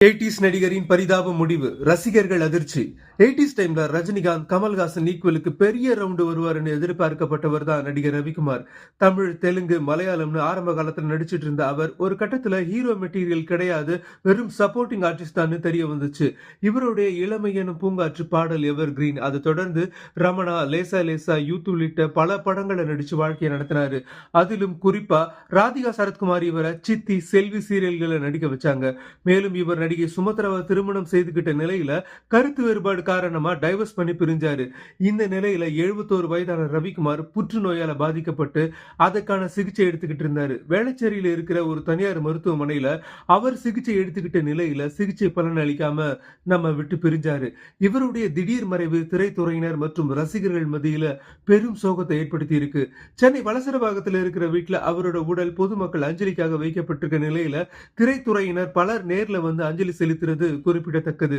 80s நடிகரின் பரிதாப முடிவு, ரசிகர்கள் அதிர்ச்சி. 80s டைம்ல ரஜினிகாந்த், கமல்ஹாசன் ஈக்குவலுக்கு பெரிய ரவுண்டு வருவாருன்னு எதிர்பார்க்கப்பட்டவர் தான் நடிகர் ரவிக்குமார். தமிழ், தெலுங்கு, மலையாளம்னு ஆரம்ப காலத்துல நடிச்சிட்டு இருந்த அவர் ஒரு கட்டத்துல ஹீரோ மெட்டீரியல் கிடையாது, வெறும் சப்போர்ட்டிங் ஆர்டிஸ்ட் தான் தெரிய வந்துச்சு. இவருடைய இளமை எனும் பூங்காற்று பாடல் எவர் கிரீன். அதை தொடர்ந்து ரமணா, லேசா லேசா, யூத் உள்ளிட்ட பல படங்களை நடிச்சு வாழ்க்கையை நடத்தினாரு. அதிலும் குறிப்பா ராதிகா சரத்குமார் இவரை சித்தி, செல்வி சீரியல்களை நடிக்க வச்சாங்க. மேலும் இவர் நடிகை சுமத்ராவை திருமணம் செய்துகிட்ட நிலையில கருத்து வேறுபாடு காரணமா டைவர்ஸ் பண்ணி பிரிஞ்சாரு. இந்த நிலையில 71 வயதான ரவிக்குமார் புற்றுநோயால பாதிக்கப்பட்டு அதற்கான சிகிச்சை எடுத்துக்கிட்டு இருந்தாரு. வேளச்சேரியில இருக்கிற ஒரு தனியார் மருத்துவமனையில அவர் சிகிச்சை எடுத்துக்கிட்ட நிலையில சிகிச்சை பலன் அளிக்காம நம்ம விட்டு பிரிஞ்சாரு. இவருடைய திடீர் மறைவு திரைத்துறையினர் மற்றும் ரசிகர்கள் மத்தியில பெரும் சோகத்தை ஏற்படுத்தி இருக்கு. சென்னை வலசரபாகத்தில் இருக்கிற வீட்டுல அவரோட உடல் பொதுமக்கள் அஞ்சலிக்காக வைக்கப்பட்டிருக்க நிலையில திரைத்துறையினர் பலர் நேர்ல வந்து அஞ்சலி செலுத்துறது குறிப்பிடத்தக்கது.